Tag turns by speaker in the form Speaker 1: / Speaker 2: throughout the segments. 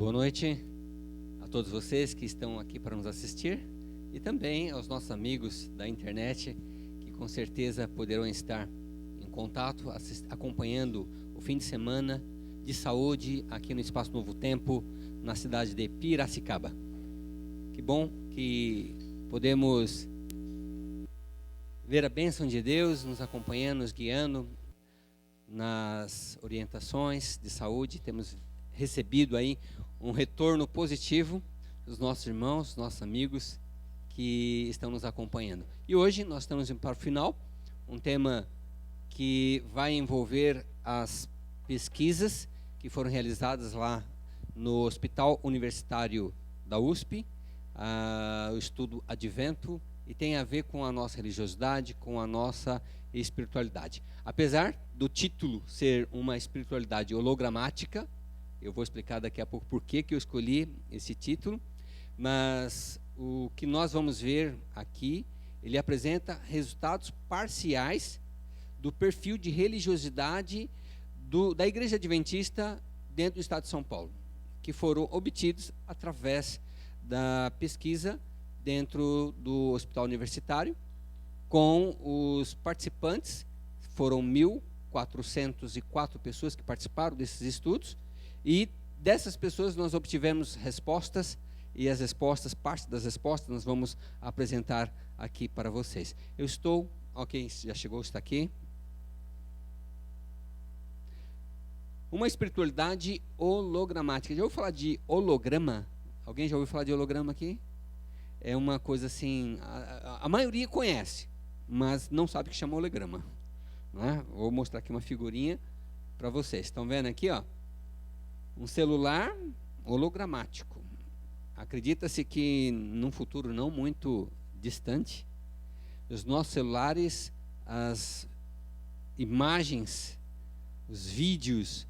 Speaker 1: Boa noite a todos vocês que estão aqui para nos assistir e também aos nossos amigos da internet que com certeza poderão estar em contato, acompanhando o fim de semana de saúde aqui no Espaço Novo Tempo, na cidade de Piracicaba. Que bom que podemos ver a bênção de Deus nos acompanhando, nos guiando nas orientações de saúde. Temos recebido aí um retorno positivo dos nossos irmãos, nossos amigos que estão nos acompanhando. E hoje nós estamos indo para o final, um tema que vai envolver as pesquisas que foram realizadas lá no Hospital Universitário da USP, o estudo Advento, e tem a ver com a nossa religiosidade, com a nossa espiritualidade. Apesar do título ser uma espiritualidade hologramática, eu vou explicar daqui a pouco por que eu escolhi esse título, mas o que nós vamos ver aqui, ele apresenta resultados parciais do perfil de religiosidade da Igreja Adventista dentro do estado de São Paulo, que foram obtidos através da pesquisa dentro do Hospital Universitário, com os participantes. Foram 1.404 pessoas que participaram desses estudos, e dessas pessoas nós obtivemos respostas, e as respostas, parte das respostas nós vamos apresentar aqui para vocês. Eu estou, ok, já chegou, está aqui. Uma espiritualidade hologramática. Já ouviu falar de holograma? Alguém já ouviu falar de holograma aqui? É uma coisa assim, a maioria conhece, mas não sabe que chama holograma, né? Vou mostrar aqui uma figurinha para vocês. Estão vendo aqui, ó? Um celular hologramático. Acredita-se que num futuro não muito distante, os nossos celulares, as imagens, os vídeos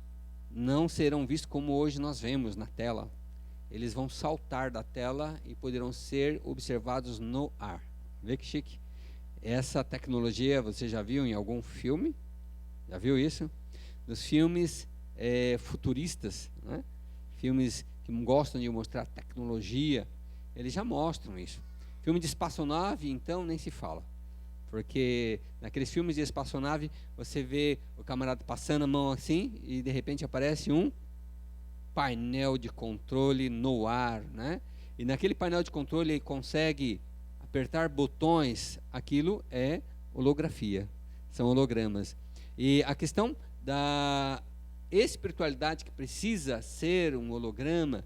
Speaker 1: não serão vistos como hoje nós vemos na tela. Eles vão saltar da tela e poderão ser observados no ar. Vê que chique. Essa tecnologia você já viu em algum filme? Já viu isso? Nos filmes futuristas, né? Filmes que gostam de mostrar tecnologia, eles já mostram isso. Filme de espaçonave, então, nem se fala. Porque naqueles filmes de espaçonave, você vê o camarada passando a mão assim e de repente aparece um painel de controle no ar, né? E naquele painel de controle ele consegue apertar botões. Aquilo é holografia, são hologramas. E a questão da espiritualidade que precisa ser um holograma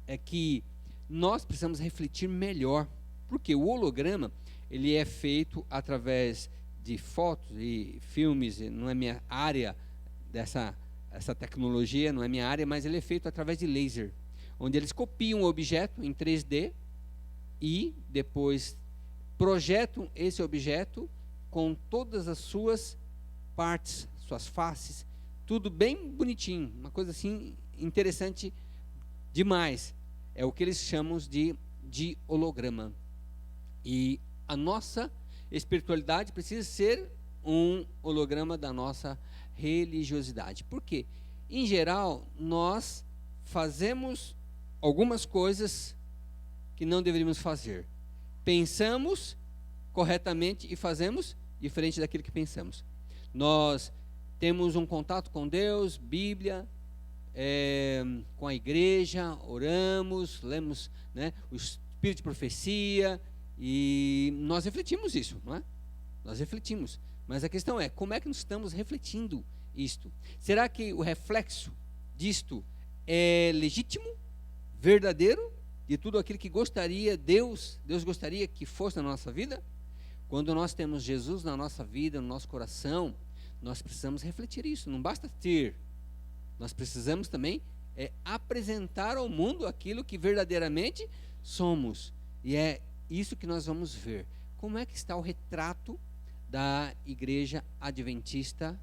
Speaker 1: é que nós precisamos refletir melhor, porque o holograma ele é feito através de fotos e filmes. Não é minha área essa tecnologia, não é minha área, mas ele é feito através de laser, onde eles copiam o objeto em 3D e depois projetam esse objeto com todas as suas partes, suas faces, tudo bem bonitinho, uma coisa assim interessante demais. É o que eles chamam de holograma. E a nossa espiritualidade precisa ser um holograma da nossa religiosidade. Por quê? Em geral, nós fazemos algumas coisas que não deveríamos fazer. Pensamos corretamente e fazemos diferente daquilo que pensamos. Nós temos um contato com Deus, Bíblia, com a igreja, oramos, lemos, né, o Espírito de profecia, e nós refletimos isso, não é? Nós refletimos. Mas a questão é, como é que nós estamos refletindo isto? Será que o reflexo disto é legítimo, verdadeiro, de tudo aquilo que Deus gostaria que fosse na nossa vida? Quando nós temos Jesus na nossa vida, no nosso coração, nós precisamos refletir isso. Não basta ter, nós precisamos também apresentar ao mundo aquilo que verdadeiramente somos. E é isso que nós vamos ver. Como é que está o retrato da Igreja Adventista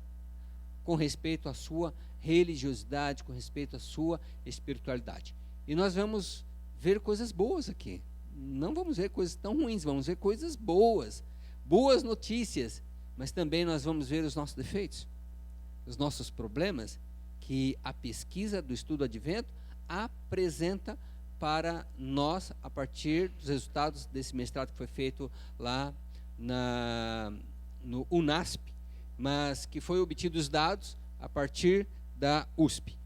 Speaker 1: com respeito à sua religiosidade, com respeito à sua espiritualidade? E nós vamos ver coisas boas aqui. Não vamos ver coisas tão ruins, vamos ver coisas boas, boas notícias, mas também nós vamos ver os nossos defeitos, os nossos problemas, que a pesquisa do estudo Advento apresenta para nós a partir dos resultados desse mestrado que foi feito lá no UNASP, mas que foi obtido os dados a partir da USP.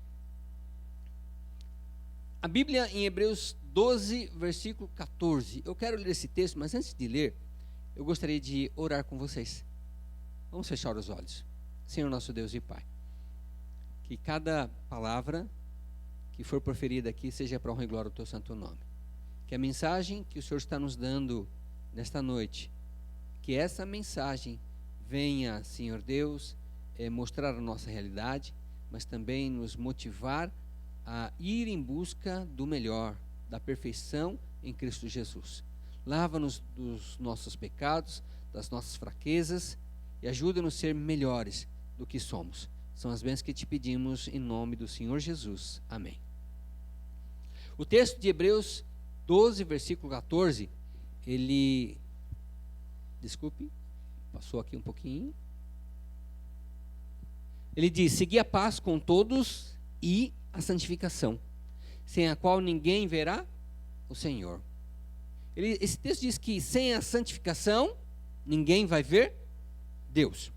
Speaker 1: A Bíblia em Hebreus 12, versículo 14. Eu quero ler esse texto, mas antes de ler, eu gostaria de orar com vocês. Vamos fechar os olhos. Senhor nosso Deus e Pai, que cada palavra que for proferida aqui seja para honra e glória do teu santo nome. Que a mensagem que o Senhor está nos dando nesta noite, que essa mensagem venha, Senhor Deus, mostrar a nossa realidade, mas também nos motivar a ir em busca do melhor, da perfeição em Cristo Jesus. Lava-nos dos nossos pecados, das nossas fraquezas e ajuda-nos a ser melhores do que somos. São as bênçãos que te pedimos em nome do Senhor Jesus. Amém. O texto de Hebreus 12, versículo 14, ele... Desculpe, passou aqui um pouquinho. Ele diz: segui a paz com todos e a santificação, sem a qual ninguém verá o Senhor. Esse texto diz que sem a santificação, ninguém vai ver Deus.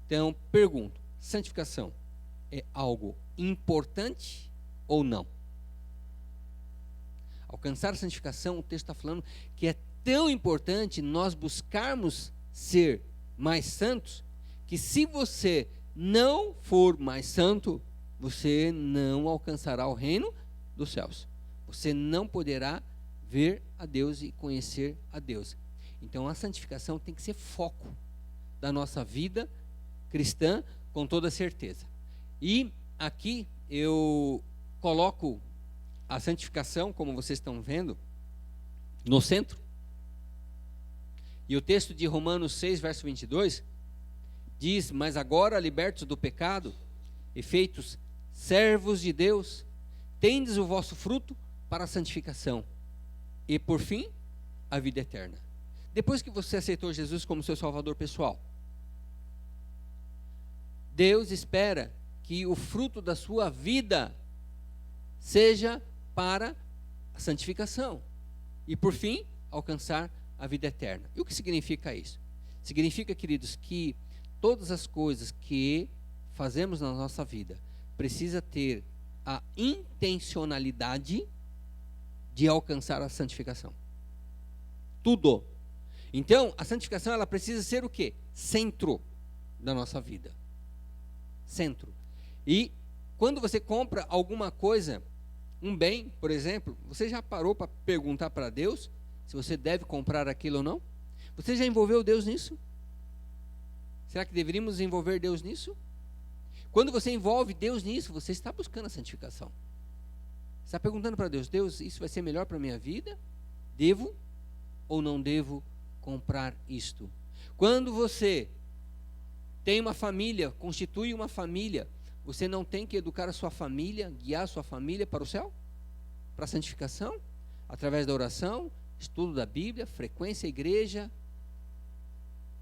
Speaker 1: Então, pergunto, santificação é algo importante ou não? Alcançar a santificação, o texto está falando que é tão importante nós buscarmos ser mais santos, que se você não for mais santo, você não alcançará o reino dos céus. Você não poderá ver a Deus e conhecer a Deus. Então a santificação tem que ser foco da nossa vida cristã, com toda certeza. E aqui eu coloco a santificação, como vocês estão vendo, no centro. E o texto de Romanos 6, verso 22, diz: mas agora, libertos do pecado e feitos servos de Deus, tendes o vosso fruto para a santificação e, por fim, a vida eterna. Depois que você aceitou Jesus como seu salvador pessoal, Deus espera que o fruto da sua vida seja para a santificação e, por fim, alcançar a vida eterna. E o que significa isso? Significa, queridos, que todas as coisas que fazemos na nossa vida precisa ter a intencionalidade de alcançar a santificação. Tudo. Então, a santificação, ela precisa ser o quê? Centro da nossa vida. Centro. E quando você compra alguma coisa, um bem, por exemplo, você já parou para perguntar para Deus se você deve comprar aquilo ou não? Você já envolveu Deus nisso? Será que deveríamos envolver Deus nisso? Quando você envolve Deus nisso, você está buscando a santificação. Você está perguntando para Deus: Deus, isso vai ser melhor para a minha vida? Devo ou não devo comprar isto? Quando você tem uma família, constitui uma família, você não tem que educar a sua família, guiar a sua família para o céu? Para a santificação? Através da oração, estudo da Bíblia, frequência à igreja,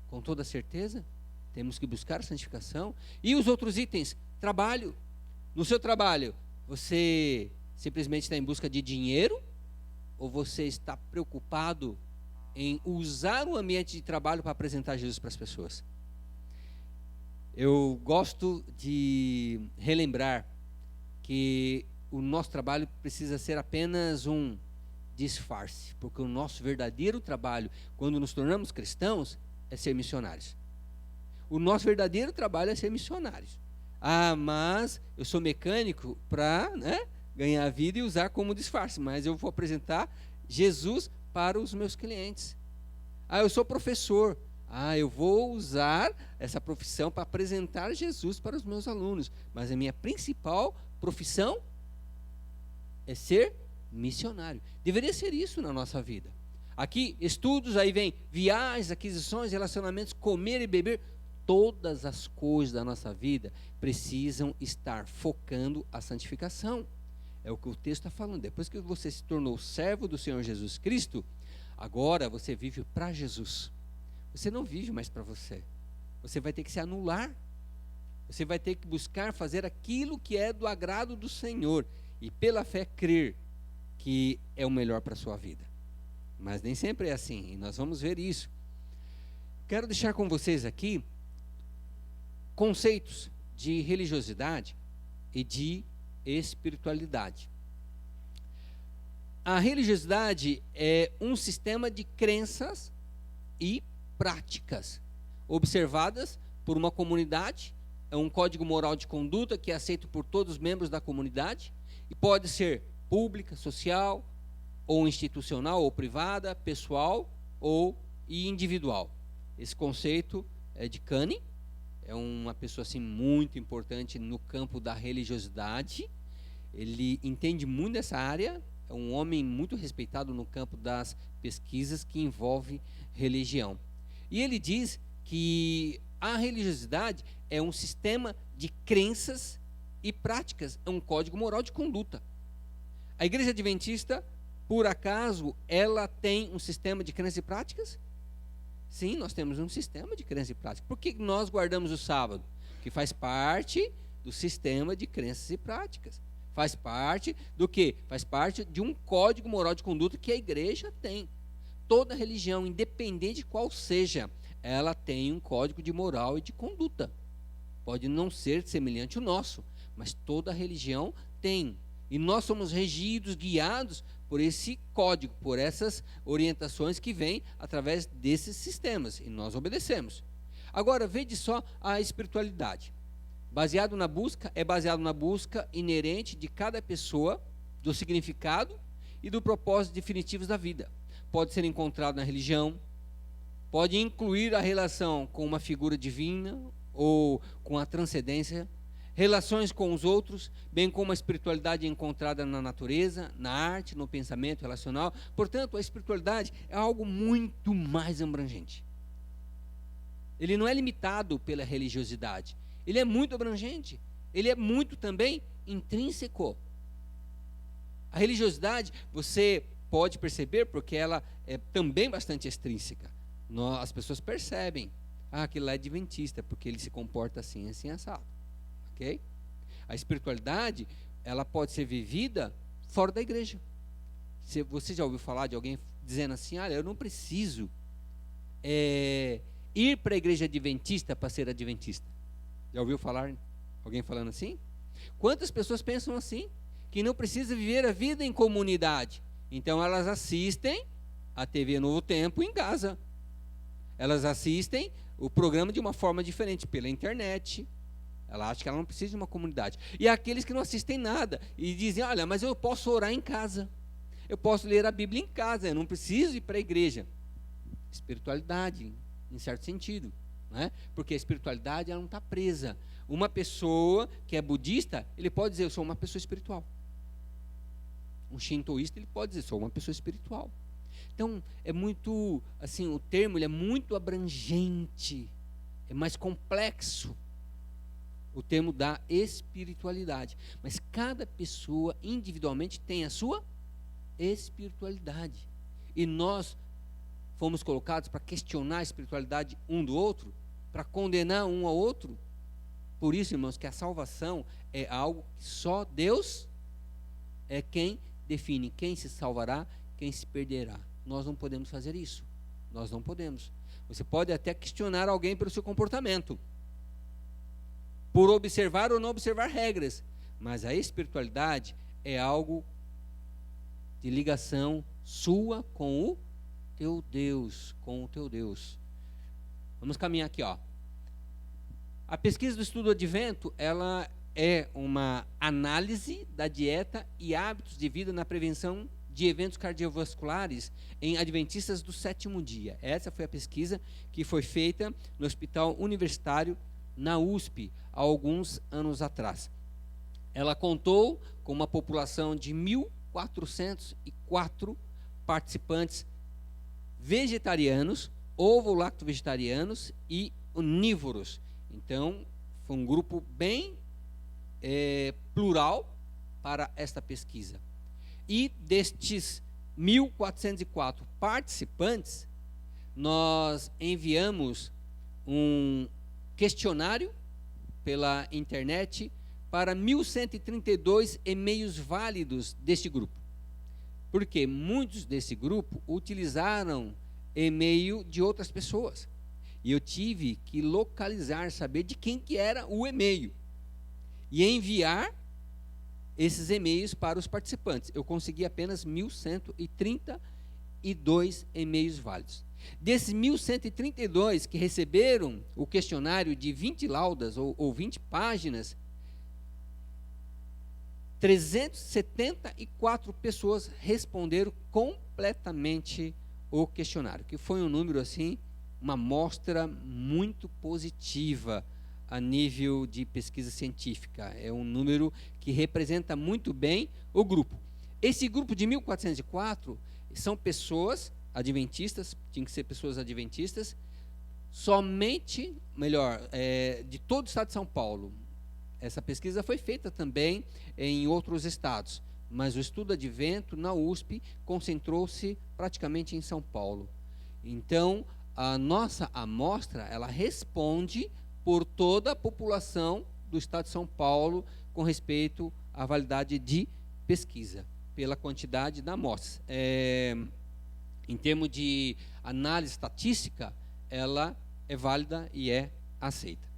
Speaker 1: com toda certeza, temos que buscar a santificação. E os outros itens, trabalho. No seu trabalho, você simplesmente está em busca de dinheiro? Ou você está preocupado em usar o ambiente de trabalho para apresentar Jesus para as pessoas? Eu gosto de relembrar que o nosso trabalho precisa ser apenas um disfarce, porque o nosso verdadeiro trabalho, quando nos tornamos cristãos, é ser missionários. O nosso verdadeiro trabalho é ser missionários. Ah, mas eu sou mecânico para ganhar a vida e usar como disfarce, mas eu vou apresentar Jesus para os meus clientes. Ah, eu sou professor. Ah, eu vou usar essa profissão para apresentar Jesus para os meus alunos. Mas a minha principal profissão é ser missionário. Deveria ser isso na nossa vida. Aqui, estudos, aí vem viagens, aquisições, relacionamentos, comer e beber. Todas as coisas da nossa vida precisam estar focando a santificação. É o que o texto está falando. Depois que você se tornou servo do Senhor Jesus Cristo, agora você vive para Jesus. Você não vive mais para você. Você vai ter que se anular. Você vai ter que buscar fazer aquilo que é do agrado do Senhor. e pela fé crer que é o melhor para a sua vida. Mas nem sempre é assim, e nós vamos ver isso. Quero deixar com vocês aqui conceitos de religiosidade e de espiritualidade. A religiosidade é um sistema de crenças e práticas observadas por uma comunidade, é um código moral de conduta que é aceito por todos os membros da comunidade e pode ser pública, social, ou institucional, ou privada, pessoal ou individual. Esse conceito é de Canning, é uma pessoa assim muito importante no campo da religiosidade. Ele entende muito dessa área, é um homem muito respeitado no campo das pesquisas que envolve religião. E ele diz que a religiosidade é um sistema de crenças e práticas, é um código moral de conduta. A Igreja Adventista, por acaso, ela tem um sistema de crenças e práticas? Sim, nós temos um sistema de crenças e práticas. Por que nós guardamos o sábado? Que faz parte do sistema de crenças e práticas. Faz parte do quê? Faz parte de um código moral de conduta que a igreja tem. Toda religião, independente de qual seja, ela tem um código de moral e de conduta. Pode não ser semelhante ao nosso, mas toda religião tem. E nós somos regidos, guiados por esse código, por essas orientações que vêm através desses sistemas, e nós obedecemos. Agora, veja só a espiritualidade. Baseado na busca inerente de cada pessoa, do significado e do propósito definitivos da vida. Pode ser encontrado na religião, pode incluir a relação com uma figura divina ou com a transcendência, relações com os outros, bem como a espiritualidade encontrada na natureza, na arte, no pensamento relacional. Portanto, a espiritualidade é algo muito mais abrangente. Ele não é limitado pela religiosidade. Ele é muito abrangente. Ele é muito também intrínseco. A religiosidade, você pode perceber, porque ela é também bastante extrínseca. As pessoas percebem, aquele lá é adventista, porque ele se comporta assim, assim, assado. Okay? A espiritualidade, ela pode ser vivida fora da igreja. Você já ouviu falar de alguém dizendo assim, olha, eu não preciso ir para a igreja adventista para ser adventista? Já ouviu falar alguém falando assim? Quantas pessoas pensam assim? Que não precisa viver a vida em comunidade. Então elas assistem a TV Novo Tempo em casa. Elas assistem o programa de uma forma diferente, pela internet. Ela acha que ela não precisa de uma comunidade. E aqueles que não assistem nada e dizem, olha, mas eu posso orar em casa. Eu posso ler a Bíblia em casa, eu não preciso ir para a igreja. Espiritualidade, em certo sentido. Né? Porque a espiritualidade ela não está presa. Uma pessoa que é budista, ele pode dizer, eu sou uma pessoa espiritual. Um shintoísta, ele pode dizer, sou uma pessoa espiritual. Então, é muito, assim, o termo ele é muito abrangente, é mais complexo, o termo da espiritualidade. Mas cada pessoa, individualmente, tem a sua espiritualidade. E nós fomos colocados para questionar a espiritualidade um do outro, para condenar um ao outro. Por isso, irmãos, que a salvação é algo que só Deus é quem define quem se salvará, quem se perderá. Nós não podemos fazer isso. Nós não podemos. Você pode até questionar alguém pelo seu comportamento, por observar ou não observar regras, mas a espiritualidade é algo de ligação sua com o teu Deus, com o teu Deus. Vamos caminhar aqui, ó. A pesquisa do estudo advento, ela é uma análise da dieta e hábitos de vida na prevenção de eventos cardiovasculares em adventistas do sétimo dia. Essa foi a pesquisa que foi feita no Hospital Universitário, na USP, há alguns anos atrás. Ela contou com uma população de 1.404 participantes vegetarianos, ovo-lacto-vegetarianos e onívoros. Então, foi um grupo bem plural para esta pesquisa. E destes 1.404 participantes, nós enviamos um questionário pela internet para 1.132 e-mails válidos deste grupo. Porque muitos desse grupo utilizaram e-mail de outras pessoas. E eu tive que localizar, saber de quem que era o e-mail. E enviar esses e-mails para os participantes. Eu consegui apenas 1.132 e-mails válidos. Desses 1.132 que receberam o questionário de 20 laudas ou 20 páginas, 374 pessoas responderam completamente o questionário, que foi um número assim, uma amostra muito positiva a nível de pesquisa científica. É um número que representa muito bem o grupo. Esse grupo de 1.404 são pessoas adventistas, tinham que ser pessoas adventistas, somente, de todo o estado de São Paulo. Essa pesquisa foi feita também em outros estados, mas o estudo advento na USP concentrou-se praticamente em São Paulo. Então, a nossa amostra, ela responde por toda a população do estado de São Paulo com respeito à validade de pesquisa, pela quantidade da amostra. Em termos de análise estatística, ela é válida e é aceita.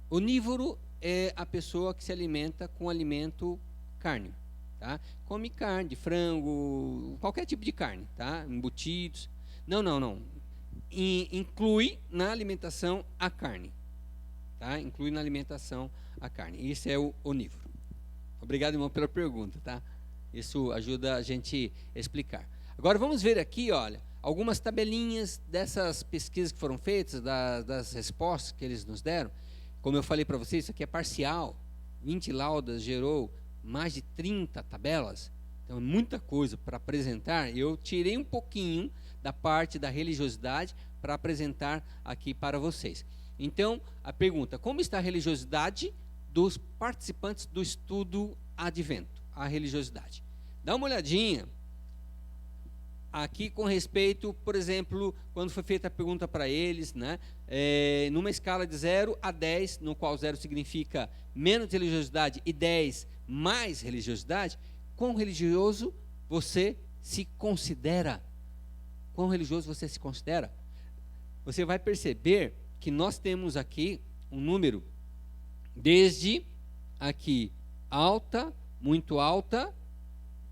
Speaker 1: Onívoro é a pessoa que se alimenta com alimento carne, tá? Come carne, de frango, qualquer tipo de carne, tá? Embutidos. Não. Inclui na alimentação a carne, tá? Inclui na alimentação a carne. Isso é o onívoro. Obrigado, irmão, pela pergunta, tá? Isso ajuda a gente a explicar. Agora vamos ver aqui, olha, algumas tabelinhas dessas pesquisas que foram feitas, das respostas que eles nos deram. Como eu falei para vocês, isso aqui é parcial. 20 laudas gerou mais de 30 tabelas. Então é muita coisa para apresentar. Eu tirei um pouquinho da parte da religiosidade para apresentar aqui para vocês. Então, a pergunta: como está a religiosidade dos participantes do estudo advento? A religiosidade. Dá uma olhadinha aqui com respeito, por exemplo, quando foi feita a pergunta para eles, né, numa escala de 0 a 10, no qual 0 significa menos religiosidade e 10 mais religiosidade, quão religioso você se considera? Quão religioso você se considera? Você vai perceber que nós temos aqui um número desde aqui alta, muito alta,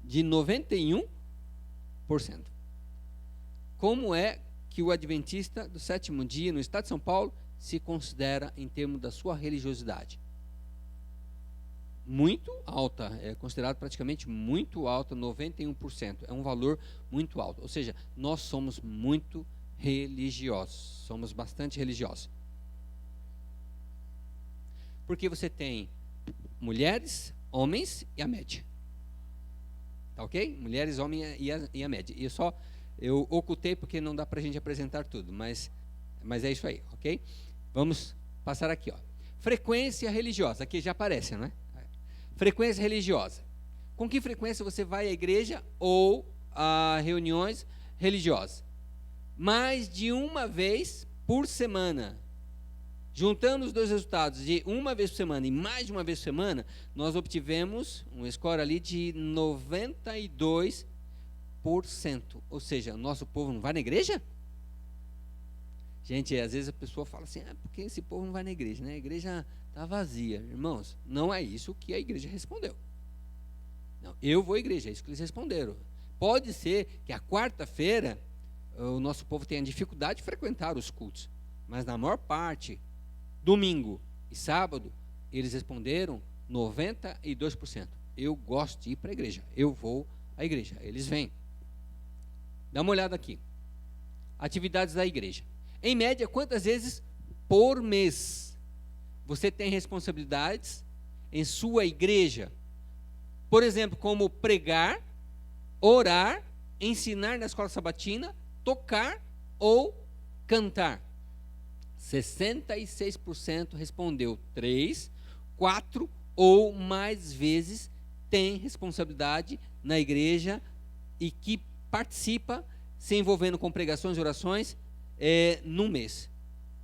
Speaker 1: de 91%. Como é que o adventista do sétimo dia no estado de São Paulo se considera em termos da sua religiosidade? Muito alta, é considerado praticamente muito alta, 91%. É um valor muito alto. Ou seja, nós somos muito religiosos, somos bastante religiosos. Porque você tem mulheres, homens e a média. Tá ok? Mulheres, homens e a média. Eu ocultei porque não dá para a gente apresentar tudo, mas é isso aí, ok? Vamos passar aqui, ó. Frequência religiosa, aqui já aparece, não é? Frequência religiosa. Com que frequência você vai à igreja ou a reuniões religiosas? Mais de uma vez por semana. Juntando os dois resultados de uma vez por semana e mais de uma vez por semana, nós obtivemos um score ali de 92%. Ou seja, nosso povo não vai na igreja? Gente, às vezes a pessoa fala assim, porque esse povo não vai na igreja, né? A igreja está vazia. Irmãos, não é isso que a igreja respondeu. Não, eu vou à igreja, é isso que eles responderam. Pode ser que a quarta-feira o nosso povo tenha dificuldade de frequentar os cultos, mas na maior parte, domingo e sábado, eles responderam 92%. Eu gosto de ir para a igreja, eu vou à igreja, eles vêm. Dá uma olhada aqui. Atividades da igreja. Em média, quantas vezes por mês você tem responsabilidades em sua igreja? Por exemplo, como pregar, orar, ensinar na escola sabatina, tocar ou cantar. 66% respondeu 3, 4 ou mais vezes tem responsabilidade na igreja e que participa se envolvendo com pregações e orações num mês.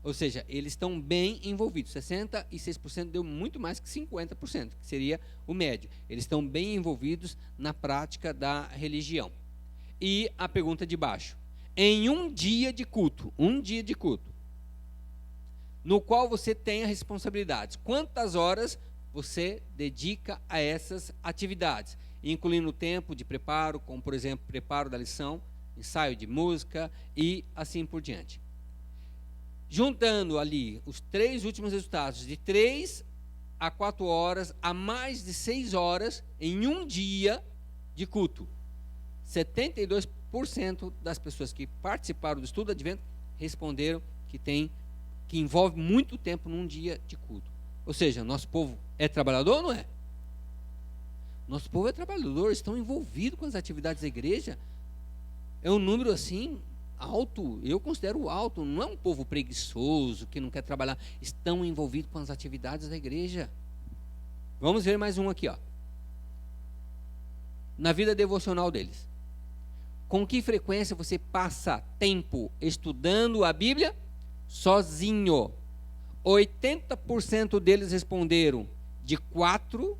Speaker 1: Ou seja, eles estão bem envolvidos. 66% deu muito mais que 50%, que seria o médio. Eles estão bem envolvidos na prática da religião. E a pergunta de baixo. Em um dia de culto, no qual você tem as responsabilidades, quantas horas você dedica a essas atividades? Incluindo o tempo de preparo, como por exemplo, preparo da lição, ensaio de música e assim por diante. Juntando ali os 3 últimos resultados, de 3 a 4 horas, a mais de 6 horas em um dia de culto. 72% das pessoas que participaram do estudo do Advento responderam que envolve muito tempo num dia de culto. Ou seja, nosso povo é trabalhador ou não é? Nosso povo é trabalhador, estão envolvidos com as atividades da igreja. É um número assim alto, eu considero alto. Não é um povo preguiçoso que não quer trabalhar, estão envolvidos com as atividades da igreja. Vamos ver mais um aqui, ó. Na vida devocional deles, com que frequência você passa tempo estudando a Bíblia sozinho? 80% deles responderam de 4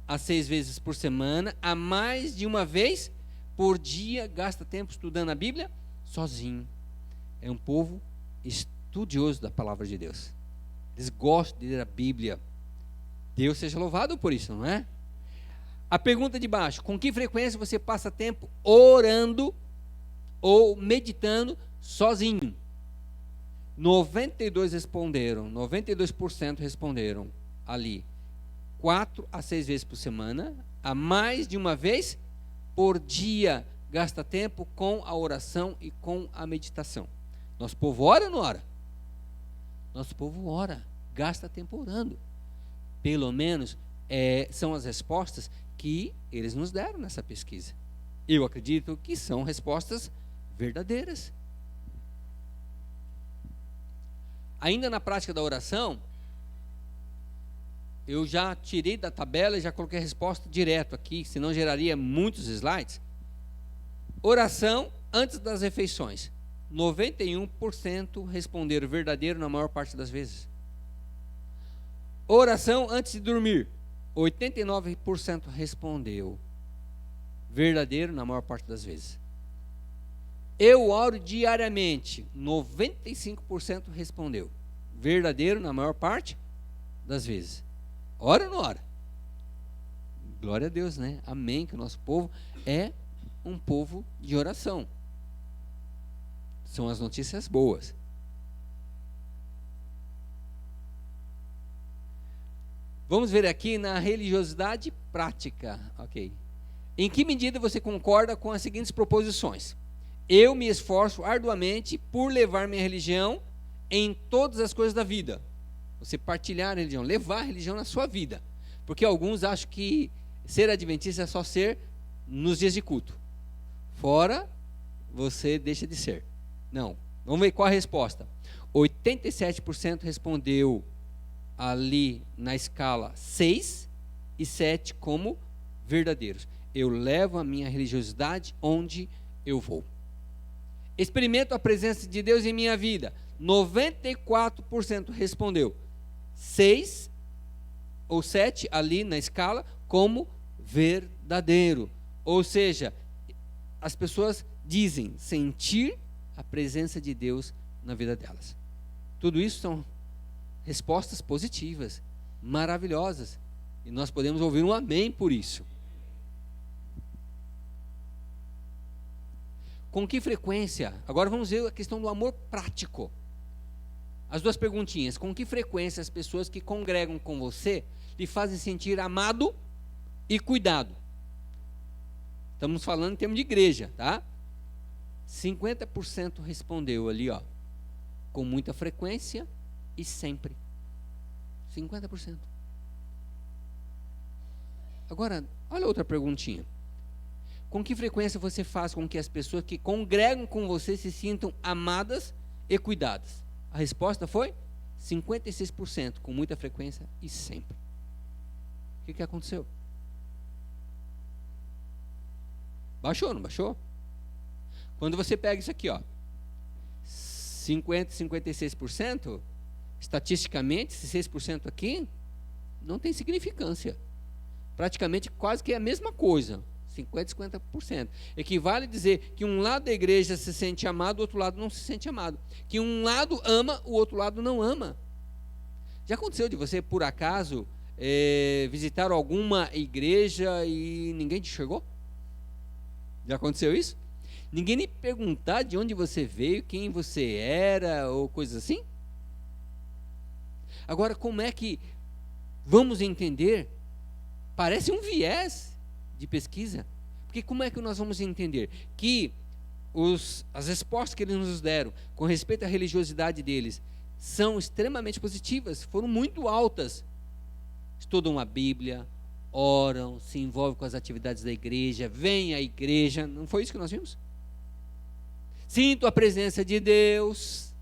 Speaker 1: a 6 vezes por semana, a mais de uma vez por dia gasta tempo estudando a Bíblia sozinho. É um povo estudioso da palavra de Deus. Eles gostam de ler a Bíblia. Deus seja louvado por isso, não é? A pergunta de baixo: com que frequência você passa tempo orando ou meditando sozinho? 92% responderam ali 4 a 6 vezes por semana, a mais de uma vez por dia gasta tempo com a oração e com a meditação. Nosso povo ora ou não ora? Nosso povo ora, gasta tempo orando. Pelo menos são as respostas que eles nos deram nessa pesquisa. Eu acredito que são respostas verdadeiras. Ainda na prática da oração, eu já tirei da tabela e já coloquei a resposta direto aqui, senão geraria muitos slides. Oração antes das refeições. 91% responderam verdadeiro na maior parte das vezes. Oração antes de dormir. 89% respondeu verdadeiro na maior parte das vezes. Eu oro diariamente. 95% respondeu verdadeiro na maior parte das vezes. Ora ou não ora? Glória a Deus, né? Amém, que o nosso povo é um povo de oração. São as notícias boas. Vamos ver aqui na religiosidade prática, ok? Em que medida você concorda com as seguintes proposições? Eu me esforço arduamente por levar minha religião em todas as coisas da vida. Você partilhar a religião, levar a religião na sua vida. Porque alguns acham que ser adventista é só ser nos dias de culto. Fora, você deixa de ser. Não. Vamos ver qual a resposta. 87% respondeu ali na escala 6 e 7 como verdadeiros. Eu levo a minha religiosidade onde eu vou. Experimento a presença de Deus em minha vida. 94% respondeu 6 ou 7 ali na escala como verdadeiro. Ou seja, as pessoas dizem sentir a presença de Deus na vida delas. Tudo isso são respostas positivas, maravilhosas. E nós podemos ouvir um amém por isso. Com que frequência? Agora vamos ver a questão do amor prático. As duas perguntinhas. Com que frequência as pessoas que congregam com você lhe fazem sentir amado e cuidado? Estamos falando em termos de igreja, tá? 50% respondeu ali, ó, com muita frequência e sempre. 50%. Agora, olha outra perguntinha. Com que frequência você faz com que as pessoas que congregam com você se sintam amadas e cuidadas? A resposta foi 56%, com muita frequência e sempre. O que aconteceu? Baixou, não baixou? Quando você pega isso aqui, ó, 50%, 56%, estatisticamente, esse 6% aqui, não tem significância. Praticamente quase que é a mesma coisa, 50%, 50%. Equivale a dizer que um lado da igreja se sente amado, o outro lado não se sente amado. Que um lado ama, o outro lado não ama. Já aconteceu de você, por acaso, visitar alguma igreja e ninguém te chegou? Já aconteceu isso? Ninguém nem perguntar de onde você veio, quem você era, ou coisa assim? Agora, como é que vamos entender? Parece um viés de pesquisa. Porque como é que nós vamos entender? Que as respostas que eles nos deram com respeito à religiosidade deles são extremamente positivas, foram muito altas. Estudam a Bíblia, oram, se envolvem com as atividades da igreja, vêm à igreja. Não foi isso que nós vimos? Sinto a presença de Deus.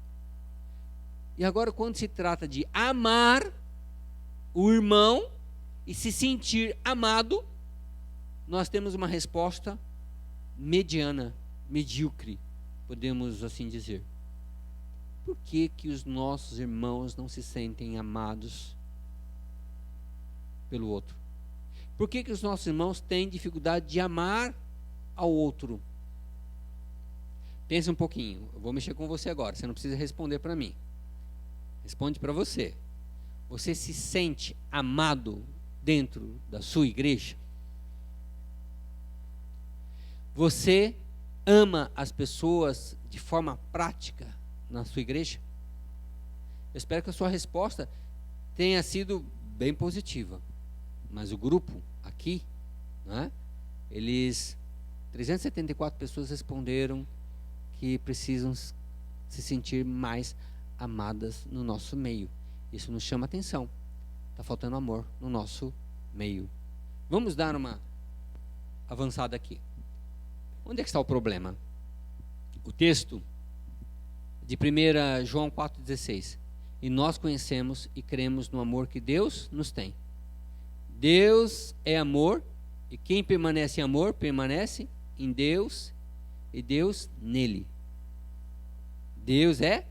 Speaker 1: E agora, quando se trata de amar o irmão e se sentir amado, nós temos uma resposta mediana, medíocre, podemos assim dizer. Por que que os nossos irmãos não se sentem amados pelo outro? Por que que os nossos irmãos têm dificuldade de amar ao outro? Pense um pouquinho, eu vou mexer com você agora, você não precisa responder para mim. Responde para você. Você se sente amado dentro da sua igreja? Você ama as pessoas de forma prática na sua igreja? Eu espero que a sua resposta tenha sido bem positiva. Mas o grupo aqui, né, 374 pessoas responderam que precisam se sentir mais amadas no nosso meio. Isso nos chama atenção. Está faltando amor no nosso meio. Vamos dar uma avançada aqui. Onde é que está o problema? O texto de 1 João 4,16. E nós conhecemos e cremos no amor que Deus nos tem. Deus é amor, e quem permanece em amor, permanece em Deus, e Deus nele. Deus é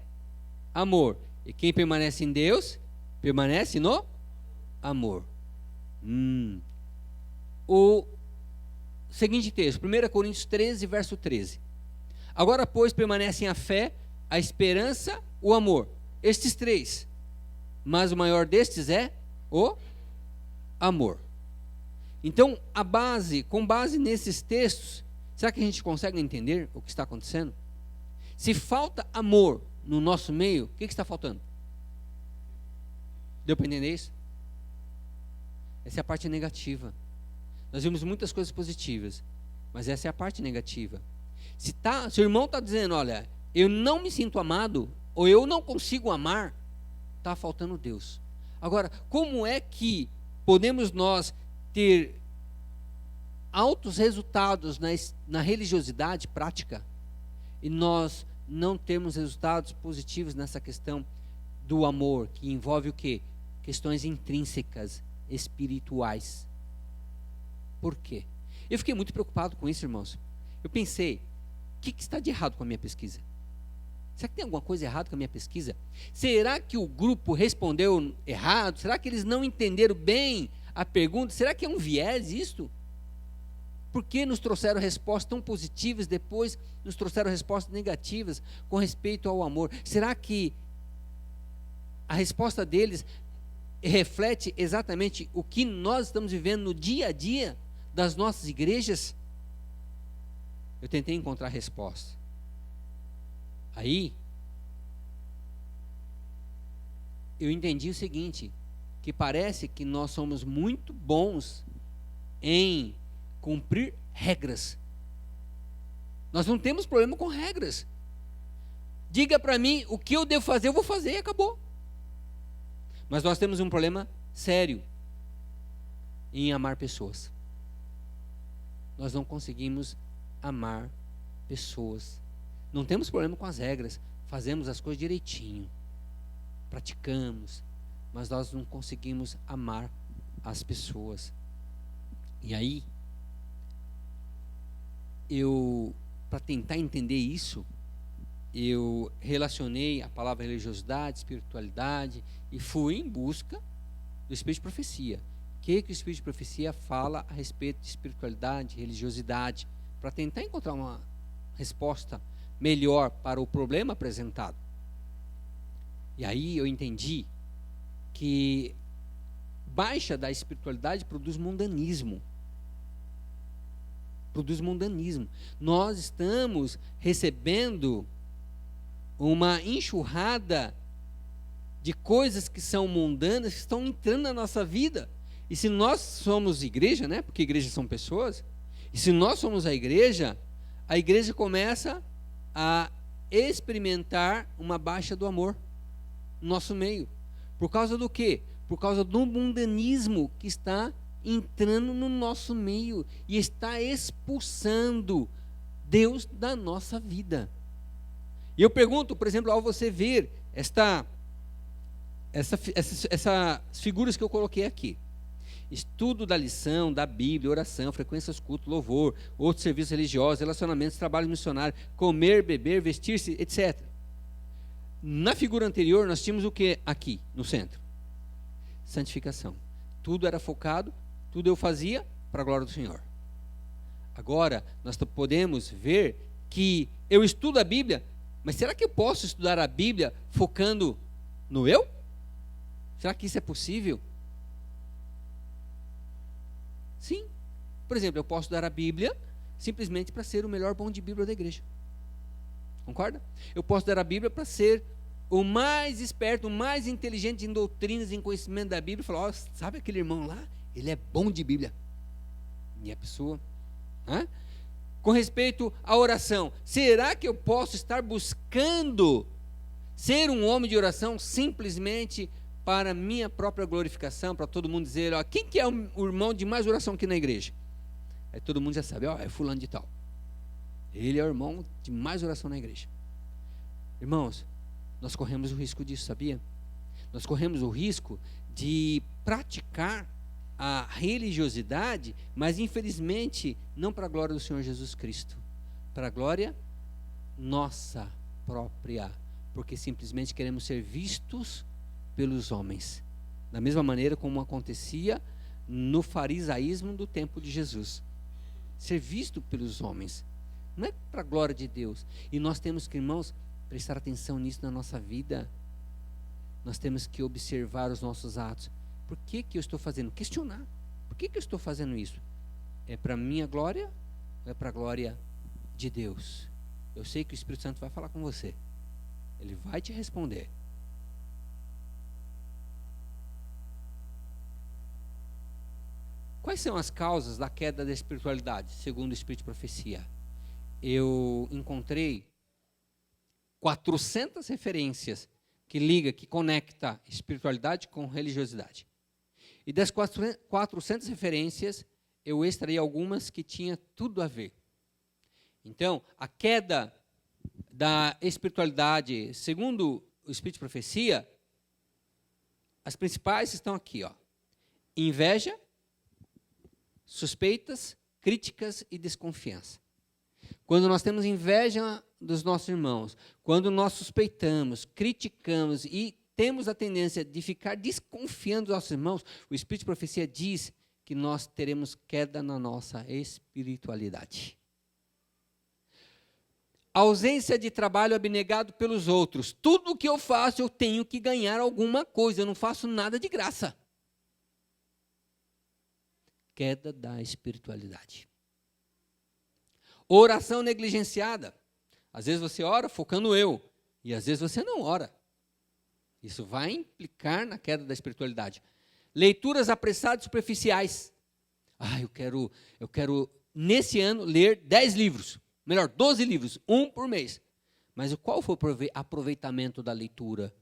Speaker 1: amor, e quem permanece em Deus, permanece no amor. O seguinte texto, 1 Coríntios 13, verso 13. Agora, pois, permanecem a fé, a esperança, o amor. Estes três. Mas o maior destes é o amor. Então, com base nesses textos, será que a gente consegue entender o que está acontecendo? Se falta amor no nosso meio, o que está faltando? Deu para entender isso? Essa é a parte negativa. Nós vimos muitas coisas positivas, mas essa é a parte negativa. Se o irmão está dizendo, olha, eu não me sinto amado, ou eu não consigo amar, está faltando Deus. Agora, como é que podemos nós ter altos resultados na religiosidade prática e nós não temos resultados positivos nessa questão do amor, que envolve o quê? Questões intrínsecas, espirituais. Por quê? Eu fiquei muito preocupado com isso, irmãos. Eu pensei, o que está de errado com a minha pesquisa? Será que tem alguma coisa errada com a minha pesquisa? Será que o grupo respondeu errado? Será que eles não entenderam bem a pergunta? Será que é um viés isto? Por que nos trouxeram respostas tão positivas, depois nos trouxeram respostas negativas com respeito ao amor? Será que a resposta deles reflete exatamente o que nós estamos vivendo no dia a dia das nossas igrejas? Eu tentei encontrar a resposta. Aí, eu entendi o seguinte, que parece que nós somos muito bons em cumprir regras. Nós não temos problema com regras. Diga para mim o que eu devo fazer, eu vou fazer e acabou. Mas nós temos um problema sério em amar pessoas. Nós não conseguimos amar pessoas. Não temos problema com as regras, fazemos as coisas direitinho, praticamos, mas nós não conseguimos amar as pessoas. E aí, para tentar entender isso, eu relacionei a palavra religiosidade, espiritualidade e fui em busca do Espírito de Profecia. O que o Espírito de Profecia fala a respeito de espiritualidade, religiosidade, para tentar encontrar uma resposta melhor para o problema apresentado. E aí eu entendi que baixa da espiritualidade produz mundanismo. Produz mundanismo. Nós estamos recebendo uma enxurrada de coisas que são mundanas, que estão entrando na nossa vida. E se nós somos igreja, né? Porque igrejas são pessoas, e se nós somos a igreja começa a experimentar uma baixa do amor no nosso meio. Por causa do quê? Por causa do mundanismo que está entrando no nosso meio e está expulsando Deus da nossa vida. E eu pergunto, por exemplo, ao você ver essas figuras que eu coloquei aqui: estudo da lição, da Bíblia, oração, frequência aos cultos, louvor, outros serviços religiosos, relacionamentos, trabalho missionário, comer, beber, vestir-se, etc. Na figura anterior, nós tínhamos o que aqui, no centro? Santificação. Tudo era focado, tudo eu fazia para a glória do Senhor. Agora, nós podemos ver que eu estudo a Bíblia, mas será que eu posso estudar a Bíblia focando no eu? Será que isso é possível? Sim. Por exemplo, eu posso estudar a Bíblia simplesmente para ser o melhor bom de Bíblia da igreja. Concorda? Eu posso estudar a Bíblia para ser o mais esperto, o mais inteligente em doutrinas, em conhecimento da Bíblia, e falar: sabe aquele irmão lá? Ele é bom de Bíblia. E a pessoa... Com respeito à oração, será que eu posso estar buscando ser um homem de oração simplesmente para minha própria glorificação, para todo mundo dizer: quem que é o irmão de mais oração aqui na igreja? Aí todo mundo já sabe: é fulano de tal. Ele é o irmão de mais oração na igreja. Irmãos, nós corremos o risco disso, sabia? Nós corremos o risco de praticar a religiosidade, mas infelizmente não para a glória do Senhor Jesus Cristo, para a glória nossa própria, porque simplesmente queremos ser vistos pelos homens, da mesma maneira como acontecia no farisaísmo do tempo de Jesus. Ser visto pelos homens, não é para a glória de Deus. E nós temos que, irmãos, prestar atenção nisso na nossa vida. Nós temos que observar os nossos atos. Por que eu estou fazendo? Questionar. Por que eu estou fazendo isso? É para a minha glória ou é para a glória de Deus? Eu sei que o Espírito Santo vai falar com você. Ele vai te responder. Quais são as causas da queda da espiritualidade, segundo o Espírito de Profecia? Eu encontrei 400 referências que conecta espiritualidade com religiosidade. E das 400 referências, eu extraí algumas que tinham tudo a ver. Então, a queda da espiritualidade, segundo o Espírito de Profecia, as principais estão aqui: inveja, suspeitas, críticas e desconfiança. Quando nós temos inveja dos nossos irmãos, quando nós suspeitamos, criticamos e temos a tendência de ficar desconfiando dos nossos irmãos, o Espírito de Profecia diz que nós teremos queda na nossa espiritualidade. Ausência de trabalho abnegado pelos outros. Tudo o que eu faço, eu tenho que ganhar alguma coisa, eu não faço nada de graça. Queda da espiritualidade. Oração negligenciada. Às vezes você ora focando no eu, e às vezes você não ora. Isso vai implicar na queda da espiritualidade. Leituras apressadas e superficiais. Eu quero nesse ano ler 10 livros. Melhor, 12 livros, um por mês. Mas qual foi o aproveitamento da leitura?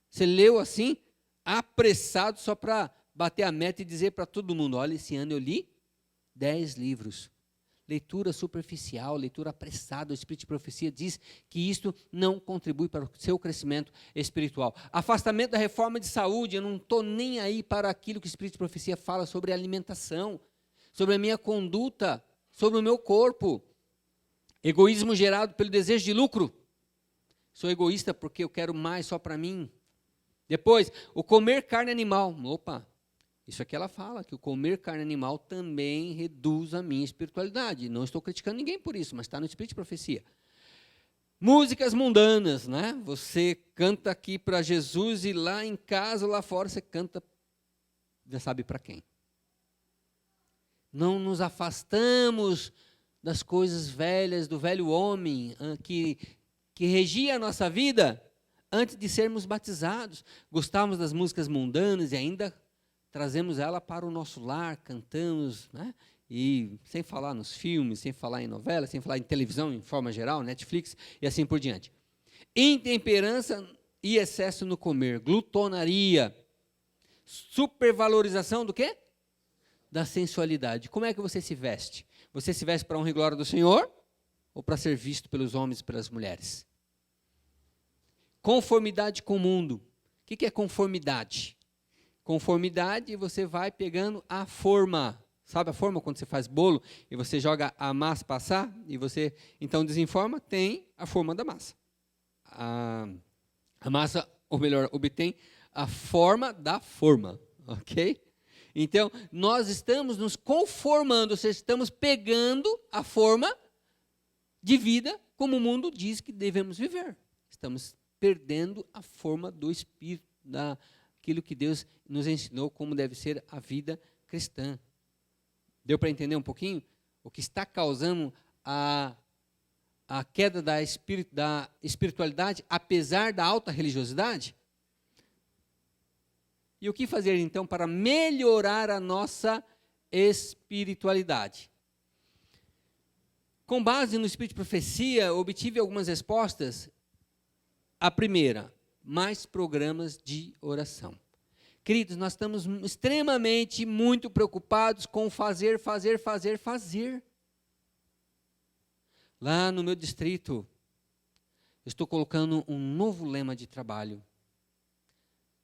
Speaker 1: Você leu assim, apressado, só para bater a meta e dizer para todo mundo: olha, esse ano eu li 10 livros. Leitura superficial, leitura apressada. O Espírito de Profecia diz que isto não contribui para o seu crescimento espiritual. Afastamento da reforma de saúde. Eu não estou nem aí para aquilo que o Espírito de Profecia fala sobre a alimentação, sobre a minha conduta, sobre o meu corpo. Egoísmo gerado pelo desejo de lucro. Sou egoísta porque eu quero mais só para mim. Depois, o comer carne animal. Opa, isso aqui ela fala, que o comer carne animal também reduz a minha espiritualidade. Não estou criticando ninguém por isso, mas está no Espírito de Profecia. Músicas mundanas, né? Você canta aqui para Jesus e lá em casa, lá fora, você canta, já sabe para quem. Não nos afastamos das coisas velhas, do velho homem que regia a nossa vida antes de sermos batizados. Gostávamos das músicas mundanas e ainda trazemos ela para o nosso lar, cantamos, né? E sem falar nos filmes, sem falar em novelas, sem falar em televisão em forma geral, Netflix e assim por diante. Intemperança e excesso no comer, glutonaria, supervalorização do quê? Da sensualidade. Como é que você se veste? Você se veste para a honra e glória do Senhor ou para ser visto pelos homens e pelas mulheres? Conformidade com o mundo. O que é conformidade? Conformidade, você vai pegando a forma. Sabe a forma quando você faz bolo e você joga a massa passar e você então desenforma? Tem a forma da massa. A massa, ou melhor, obtém a forma da forma, ok? Então, nós estamos nos conformando, ou seja, estamos pegando a forma de vida como o mundo diz que devemos viver. Estamos perdendo a forma do Espírito, daquilo que Deus nos ensinou como deve ser a vida cristã. Deu para entender um pouquinho? O que está causando a queda da espiritualidade, apesar da alta religiosidade? E o que fazer, então, para melhorar a nossa espiritualidade? Com base no Espírito de Profecia, obtive algumas respostas. A primeira, mais programas de oração. Queridos, nós estamos extremamente muito preocupados com fazer. Lá no meu distrito, eu estou colocando um novo lema de trabalho.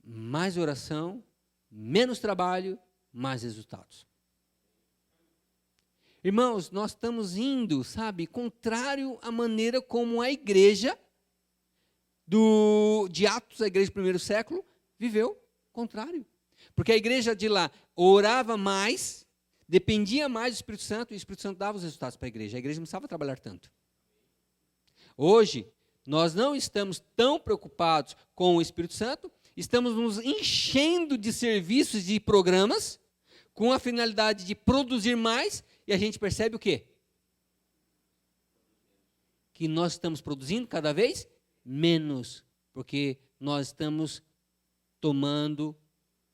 Speaker 1: Mais oração, menos trabalho, mais resultados. Irmãos, nós estamos indo, contrário à maneira como a igreja de Atos, a igreja do primeiro século, viveu. Contrário. Porque a igreja de lá orava mais, dependia mais do Espírito Santo, e o Espírito Santo dava os resultados para a igreja. A igreja não precisava trabalhar tanto. Hoje, nós não estamos tão preocupados com o Espírito Santo, estamos nos enchendo de serviços, de programas, com a finalidade de produzir mais, e a gente percebe o quê? Que nós estamos produzindo cada vez menos, porque nós estamos tomando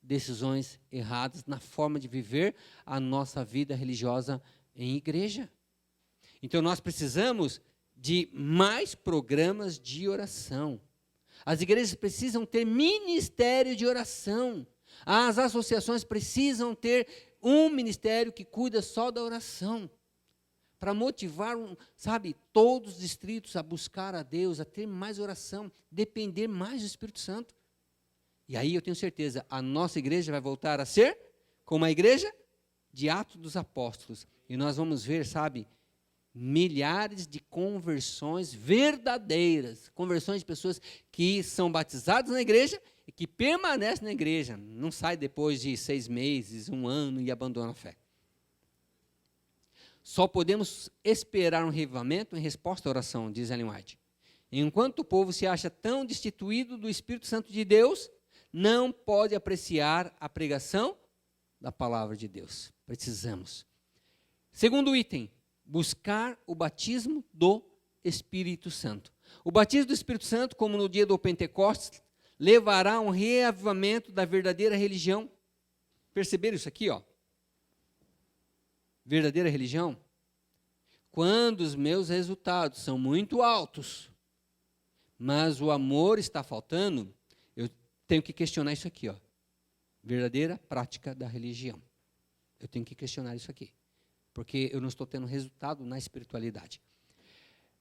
Speaker 1: decisões erradas na forma de viver a nossa vida religiosa em igreja. Então, nós precisamos de mais programas de oração. As igrejas precisam ter ministério de oração. As associações precisam ter um ministério que cuida só da oração, para motivar, todos os distritos a buscar a Deus, a ter mais oração, depender mais do Espírito Santo. E aí eu tenho certeza, a nossa igreja vai voltar a ser como a igreja de Atos dos Apóstolos. E nós vamos ver, milhares de conversões verdadeiras, conversões de pessoas que são batizadas na igreja e que permanecem na igreja, não sai depois de 6 meses, 1 ano e abandonam a fé. Só podemos esperar um revivamento em resposta à oração, diz Ellen White. Enquanto o povo se acha tão destituído do Espírito Santo de Deus, não pode apreciar a pregação da palavra de Deus. Precisamos. Segundo item, buscar o batismo do Espírito Santo. O batismo do Espírito Santo, como no dia do Pentecostes, levará a um reavivamento da verdadeira religião. Perceberam isso aqui, Verdadeira religião? Quando os meus resultados são muito altos, mas o amor está faltando, eu tenho que questionar isso aqui, Verdadeira prática da religião. Eu tenho que questionar isso aqui, porque eu não estou tendo resultado na espiritualidade.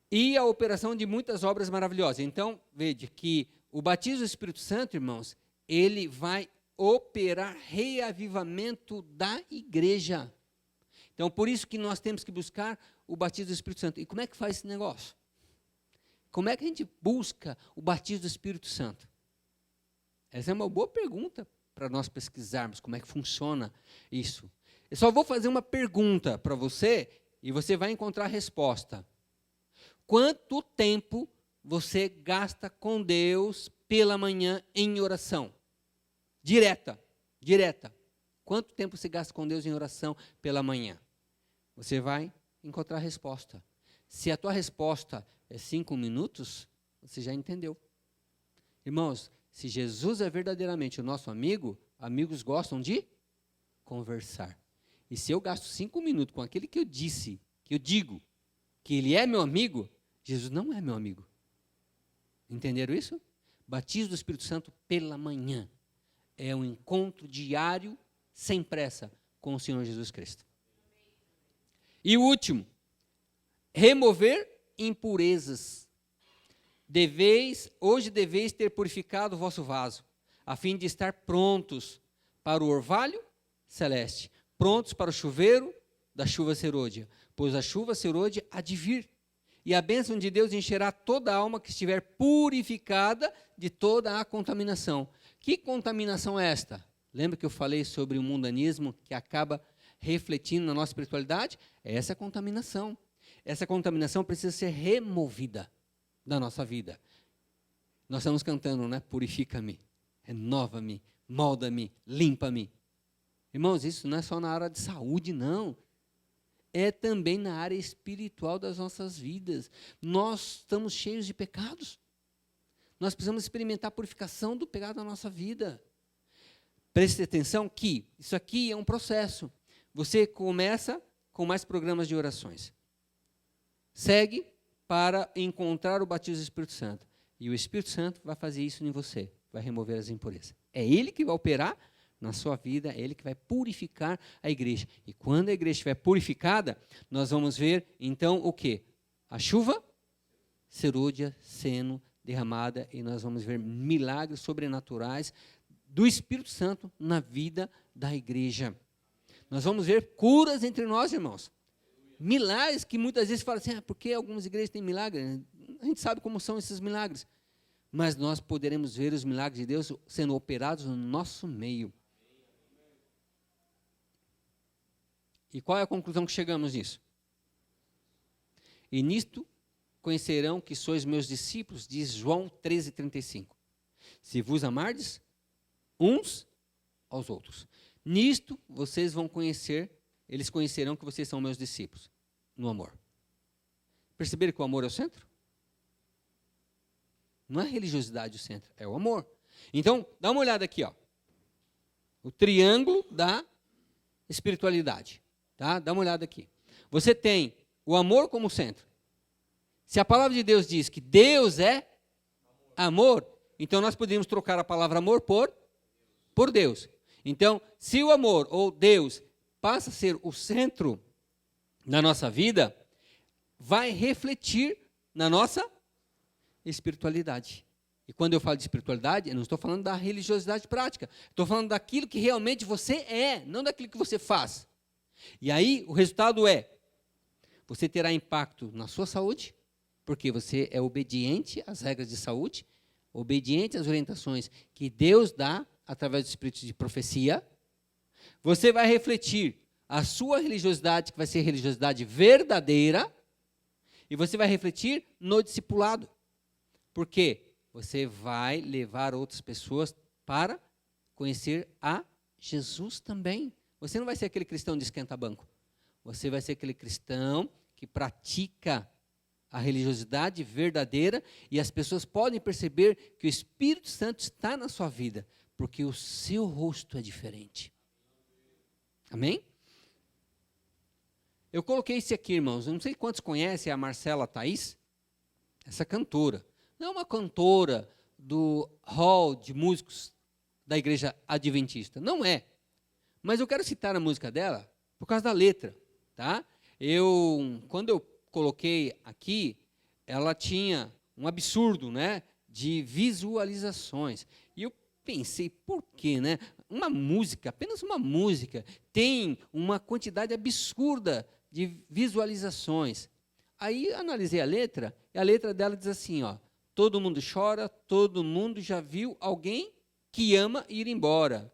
Speaker 1: E a operação de muitas obras maravilhosas. Então, veja que o batismo do Espírito Santo, irmãos, ele vai operar reavivamento da igreja. Então, por isso que nós temos que buscar o batismo do Espírito Santo. E como é que faz esse negócio? Como é que a gente busca o batismo do Espírito Santo? Essa é uma boa pergunta para nós pesquisarmos como é que funciona isso. Eu só vou fazer uma pergunta para você e você vai encontrar a resposta. Quanto tempo você gasta com Deus pela manhã em oração? Direta. Quanto tempo você gasta com Deus em oração pela manhã? Você vai encontrar a resposta. Se a tua resposta é 5 minutos, você já entendeu. Irmãos, se Jesus é verdadeiramente o nosso amigo, amigos gostam de conversar. E se eu gasto 5 minutos com aquele que eu digo que ele é meu amigo, Jesus não é meu amigo. Entenderam isso? Batismo do Espírito Santo pela manhã. É um encontro diário, sem pressa, com o Senhor Jesus Cristo. E o último, remover impurezas. Hoje deveis ter purificado o vosso vaso, a fim de estar prontos para o orvalho celeste, prontos para o chuveiro da chuva serôdia, pois a chuva serôdia há de vir, e a bênção de Deus encherá toda a alma que estiver purificada de toda a contaminação. Que contaminação é esta? Lembra que eu falei sobre o mundanismo que acaba refletindo na nossa espiritualidade? Essa é a contaminação. Essa contaminação precisa ser removida da nossa vida. Nós estamos cantando, né? Purifica-me, renova-me, molda-me, limpa-me. Irmãos, isso não é só na área de saúde, não. É também na área espiritual das nossas vidas. Nós estamos cheios de pecados. Nós precisamos experimentar a purificação do pecado da nossa vida. Preste atenção que isso aqui é um processo. Você começa com mais programas de orações. Segue para encontrar o batismo do Espírito Santo. E o Espírito Santo vai fazer isso em você. Vai remover as impurezas. É Ele que vai operar na sua vida, é Ele que vai purificar a igreja. E quando a igreja estiver purificada, nós vamos ver, então, o quê? A chuva serôdia sendo derramada, e nós vamos ver milagres sobrenaturais do Espírito Santo na vida da igreja. Nós vamos ver curas entre nós, irmãos. Milagres que muitas vezes falam assim, por que algumas igrejas têm milagres? A gente sabe como são esses milagres. Mas nós poderemos ver os milagres de Deus sendo operados no nosso meio. E qual é a conclusão que chegamos nisso? E nisto conhecerão que sois meus discípulos, diz João 13:35. Se vos amardes uns aos outros. Nisto vocês vão conhecer, eles conhecerão que vocês são meus discípulos, no amor. Perceberam que o amor é o centro? Não é a religiosidade o centro, é o amor. Então, dá uma olhada aqui, ó. O triângulo da espiritualidade. Tá? Dá uma olhada aqui. Você tem o amor como centro. Se a palavra de Deus diz que Deus é amor, então nós podemos trocar a palavra amor por Deus. Então, se o amor ou Deus passa a ser o centro da nossa vida, vai refletir na nossa espiritualidade. E quando eu falo de espiritualidade, eu não estou falando da religiosidade prática. Estou falando daquilo que realmente você é, não daquilo que você faz. E aí, o resultado é, você terá impacto na sua saúde, porque você é obediente às regras de saúde, obediente às orientações que Deus dá através do espírito de profecia. Você vai refletir a sua religiosidade, que vai ser religiosidade verdadeira, e você vai refletir no discipulado. Por quê? Você vai levar outras pessoas para conhecer a Jesus também. Você não vai ser aquele cristão de esquenta-banco. Você vai ser aquele cristão que pratica a religiosidade verdadeira, e as pessoas podem perceber que o Espírito Santo está na sua vida, porque o seu rosto é diferente. Amém? Eu coloquei isso aqui, irmãos. Eu não sei quantos conhecem a Marcela Thaís, essa cantora. Não é uma cantora do hall de músicos da igreja adventista. Não é. Mas eu quero citar a música dela por causa da letra. Tá? Quando eu coloquei aqui, ela tinha um absurdo, né, de visualizações. E eu pensei, por quê? Né? Uma música, apenas uma música, tem uma quantidade absurda de visualizações. Aí analisei a letra, e a letra dela diz assim, ó, todo mundo chora, todo mundo já viu alguém que ama ir embora.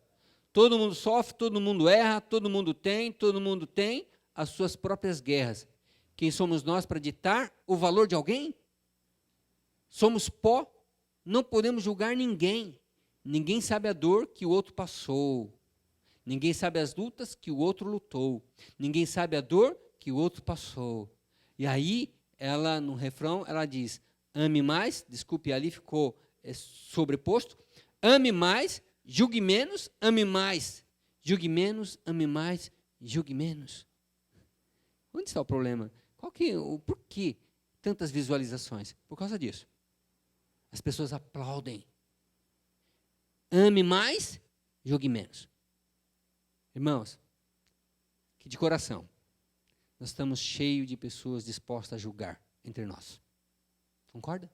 Speaker 1: Todo mundo sofre, todo mundo erra, todo mundo tem as suas próprias guerras. Quem somos nós para ditar o valor de alguém? Somos pó, não podemos julgar ninguém. Ninguém sabe a dor que o outro passou. Ninguém sabe as lutas que o outro lutou. Ninguém sabe a dor que o outro passou. E aí, ela, no refrão, ela diz, ame mais, desculpe, ali ficou sobreposto, ame mais, julgue menos, ame mais. Julgue menos, ame mais, julgue menos. Onde está o problema? Por que tantas visualizações? Por causa disso. As pessoas aplaudem. Ame mais, julgue menos. Irmãos, que de coração, nós estamos cheios de pessoas dispostas a julgar entre nós. Concorda?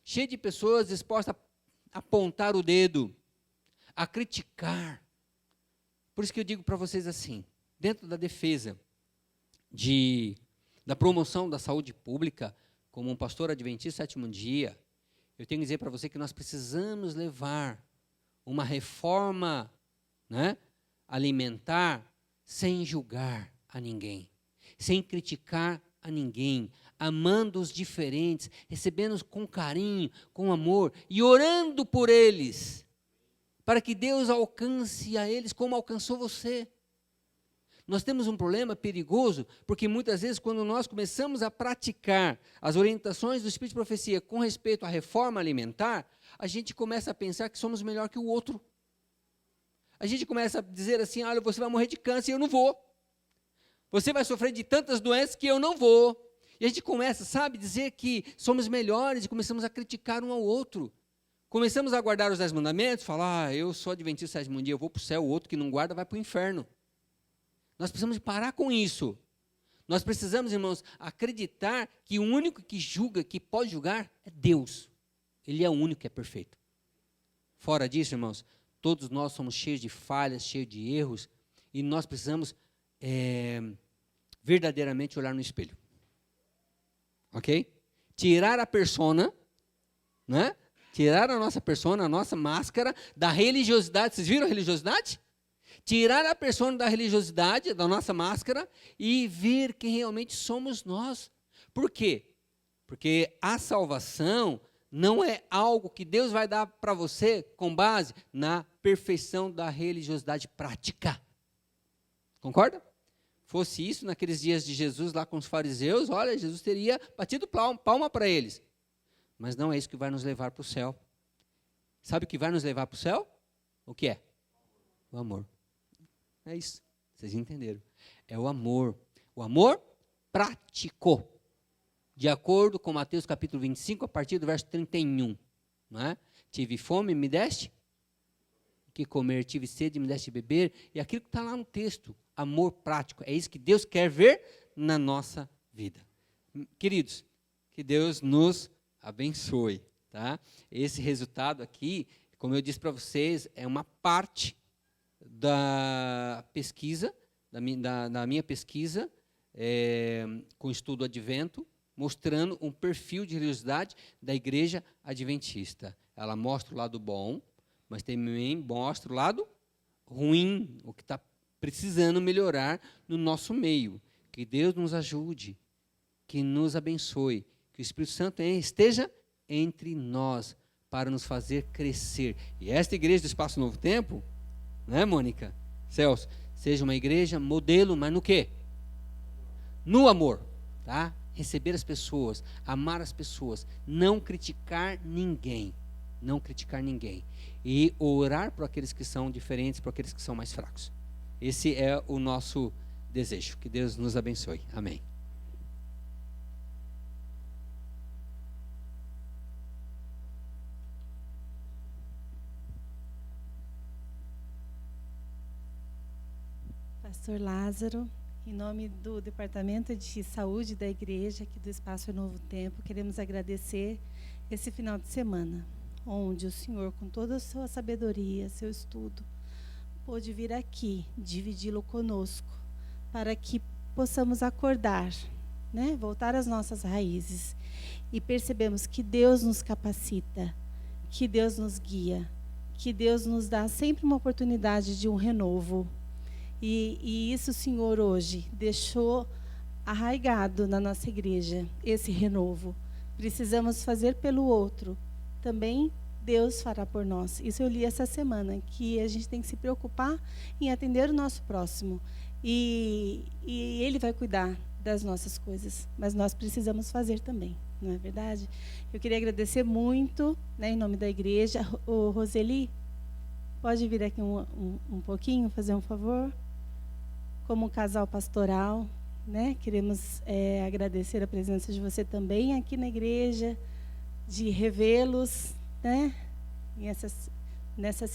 Speaker 1: Cheio de pessoas dispostas a apontar o dedo, a criticar. Por isso que eu digo para vocês assim, dentro da defesa da promoção da saúde pública, como um pastor adventista sétimo dia, eu tenho que dizer para você que nós precisamos levar uma reforma, né, alimentar sem julgar a ninguém, sem criticar a ninguém, amando os diferentes, recebendo-os com carinho, com amor e orando por eles, para que Deus alcance a eles como alcançou você. Nós temos um problema perigoso, porque muitas vezes quando nós começamos a praticar as orientações do Espírito de Profecia com respeito à reforma alimentar, a gente começa a pensar que somos melhor que o outro. A gente começa a dizer assim, olha, você vai morrer de câncer e eu não vou. Você vai sofrer de tantas doenças que eu não vou. E a gente começa, sabe, dizer que somos melhores e começamos a criticar um ao outro. Começamos a guardar os 10 mandamentos, falar, eu sou adventista sétimo dia, eu vou para o céu, o outro que não guarda vai para o inferno. Nós precisamos parar com isso. Nós precisamos, irmãos, acreditar que o único que julga, que pode julgar, é Deus. Ele é o único que é perfeito. Fora disso, irmãos, todos nós somos cheios de falhas, cheios de erros, e nós precisamos verdadeiramente olhar no espelho. Ok? Tirar a persona, né? Tirar a nossa persona, a nossa máscara da religiosidade. Vocês viram a religiosidade? Tirar a persona da religiosidade, da nossa máscara, e ver quem realmente somos nós. Por quê? Porque a salvação não é algo que Deus vai dar para você com base na perfeição da religiosidade prática. Concorda? Fosse isso naqueles dias de Jesus lá com os fariseus, olha, Jesus teria batido palma para eles. Mas não é isso que vai nos levar para o céu. Sabe o que vai nos levar para o céu? O que é? O amor. É isso. Vocês entenderam. É o amor. O amor prático. De acordo com Mateus capítulo 25, a partir do verso 31. Não é? Tive fome, me deste que comer, tive sede, me deste beber. E aquilo que está lá no texto, amor prático. É isso que Deus quer ver na nossa vida. Queridos, que Deus nos abençoe. Tá? Esse resultado aqui, como eu disse para vocês, é uma parte da pesquisa, da minha pesquisa, com o estudo Advento, mostrando um perfil de religiosidade da igreja adventista. Ela mostra o lado bom, mas também mostra o lado ruim, o que está precisando melhorar no nosso meio. Que Deus nos ajude, que nos abençoe, que o Espírito Santo esteja entre nós para nos fazer crescer. E esta igreja do Espaço Novo Tempo, né, Mônica? Celso, seja uma igreja modelo, mas no quê? No amor, tá? Receber as pessoas, amar as pessoas, não criticar ninguém, e orar por aqueles que são diferentes, por aqueles que são mais fracos. Esse é o nosso desejo. Que Deus nos abençoe. Amém.
Speaker 2: Pastor Lázaro, em nome do Departamento de Saúde da Igreja, aqui do Espaço Novo Tempo, queremos agradecer esse final de semana, onde o Senhor, com toda a sua sabedoria, seu estudo, pôde vir aqui, dividi-lo conosco, para que possamos acordar né? Voltar às nossas raízes. E percebemos que Deus nos capacita, que Deus nos guia, que Deus nos dá sempre uma oportunidade de um renovo. E isso o Senhor hoje deixou arraigado na nossa igreja, esse renovo. Precisamos fazer pelo outro. Também Deus fará por nós. Isso eu li essa semana, que a gente tem que se preocupar em atender o nosso próximo. E Ele vai cuidar das nossas coisas, mas nós precisamos fazer também, não é verdade? Eu queria agradecer muito, né, em nome da igreja. O Roseli, pode vir aqui um pouquinho, fazer um favor? Como casal pastoral, né, queremos agradecer a presença de você também aqui na igreja, de revê-los, né, nessa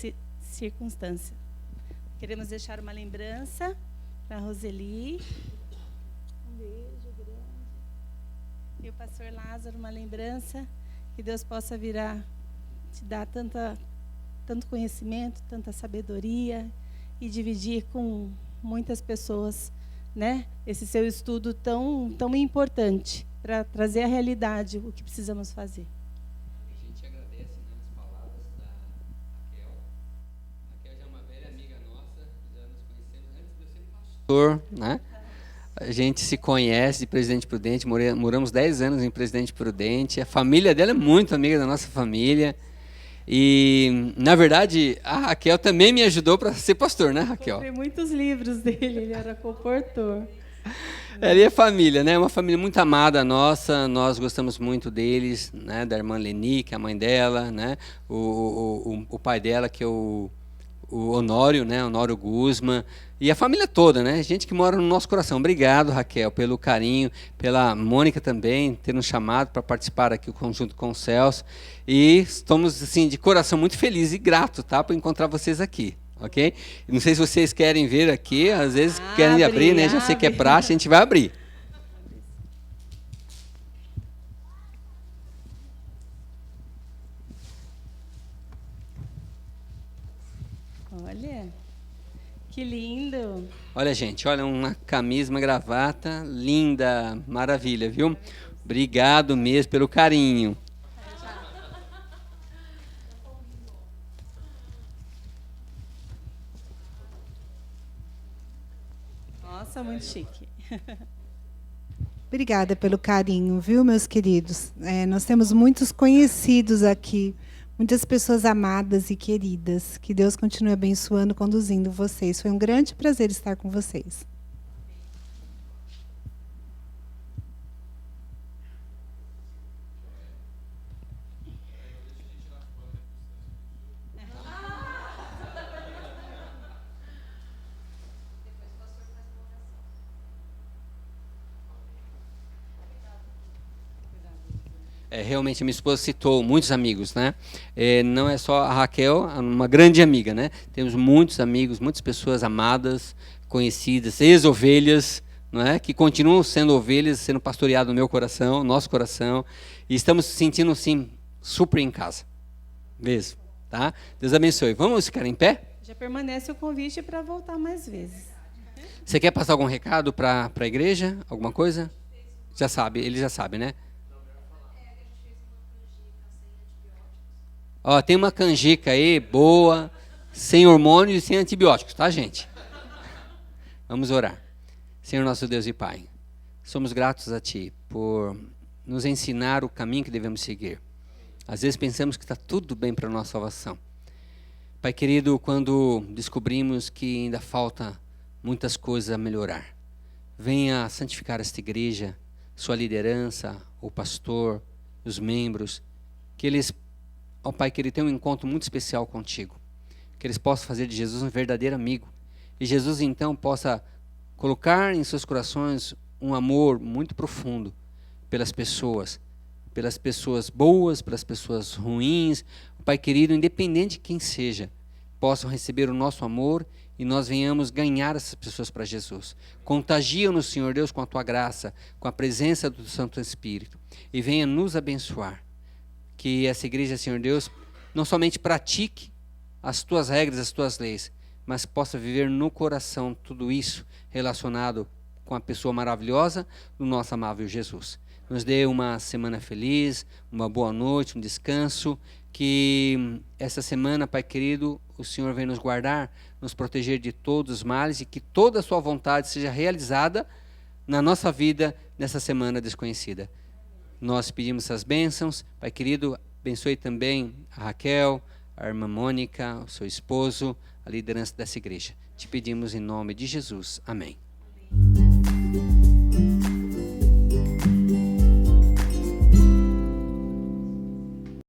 Speaker 2: circunstância. Queremos deixar uma lembrança para a Roseli. Um beijo grande. E o pastor Lázaro, uma lembrança. Que Deus possa vir a te dar tanto conhecimento, tanta sabedoria e dividir com muitas pessoas, né, esse seu estudo tão importante para trazer à realidade o que precisamos fazer.
Speaker 1: A gente agradece, né, as palavras da Raquel. Raquel já é uma velha amiga nossa, já nos conhecemos antes de eu ser pastor, né? A gente se conhece de Presidente Prudente, moramos 10 anos em Presidente Prudente. A família dela é muito amiga da nossa família. E, na verdade, a Raquel também me ajudou para ser pastor, né, Raquel?
Speaker 2: Comprei muitos livros dele, ele era comportor.
Speaker 1: Ela é família, né? Uma família muito amada nossa, nós gostamos muito deles, né? Da irmã Leni, que é a mãe dela, né? O pai dela, que é o Honório, né? Honório Guzman, e a família toda, né? Gente que mora no nosso coração. Obrigado, Raquel, pelo carinho, pela Mônica também, ter nos chamado para participar aqui conjunto com o Celso. E estamos, assim, de coração muito felizes e gratos, tá? Por encontrar vocês aqui, ok? Não sei se vocês querem ver aqui, às vezes querem abrir, né? Já sei que é praxe, a gente vai abrir.
Speaker 2: Olha, que lindo.
Speaker 1: Olha, gente, olha, uma camisa, uma gravata linda, maravilha, viu? Obrigado mesmo pelo carinho.
Speaker 2: Nossa, muito chique.
Speaker 3: Obrigada pelo carinho, viu, meus queridos? Nós temos muitos conhecidos aqui, muitas pessoas amadas e queridas. Que Deus continue abençoando, conduzindo vocês. Foi um grande prazer estar com vocês.
Speaker 1: Realmente, a minha esposa citou muitos amigos, né? Não é só a Raquel, uma grande amiga, né? Temos muitos amigos, muitas pessoas amadas, conhecidas, ex-ovelhas, não é? Que continuam sendo ovelhas, sendo pastoreadas no meu coração, nosso coração, e estamos se sentindo, assim, super em casa, mesmo, tá? Deus abençoe. Vamos ficar em pé?
Speaker 2: Já permanece o convite para voltar mais vezes.
Speaker 1: Você quer passar algum recado para a igreja? Alguma coisa? Já sabe, ele já sabe, né? Ó, tem uma canjica aí, boa, sem hormônios e sem antibióticos, tá, gente? Vamos orar. Senhor nosso Deus e Pai, somos gratos a Ti por nos ensinar o caminho que devemos seguir. Às vezes pensamos que está tudo bem para a nossa salvação. Pai querido, quando descobrimos que ainda falta muitas coisas a melhorar, venha santificar esta igreja, sua liderança, o pastor, os membros, que eles, ó Pai, que ele tenha um encontro muito especial contigo, que eles possam fazer de Jesus um verdadeiro amigo, e Jesus então possa colocar em seus corações um amor muito profundo pelas pessoas boas, pelas pessoas ruins, Pai querido, independente de quem seja, possam receber o nosso amor e nós venhamos ganhar essas pessoas para Jesus. Contagia-nos, Senhor Deus, com a Tua graça, com a presença do Santo Espírito, e venha nos abençoar. Que essa igreja, Senhor Deus, não somente pratique as Tuas regras, as Tuas leis, mas possa viver no coração tudo isso relacionado com a pessoa maravilhosa do nosso amável Jesus. Nos dê uma semana feliz, uma boa noite, um descanso, que essa semana, Pai querido, o Senhor venha nos guardar, nos proteger de todos os males e que toda a sua vontade seja realizada na nossa vida nessa semana desconhecida. Nós pedimos essas bênçãos, Pai querido, abençoe também a Raquel, a irmã Mônica, o seu esposo, a liderança dessa igreja. Te pedimos em nome de Jesus. Amém.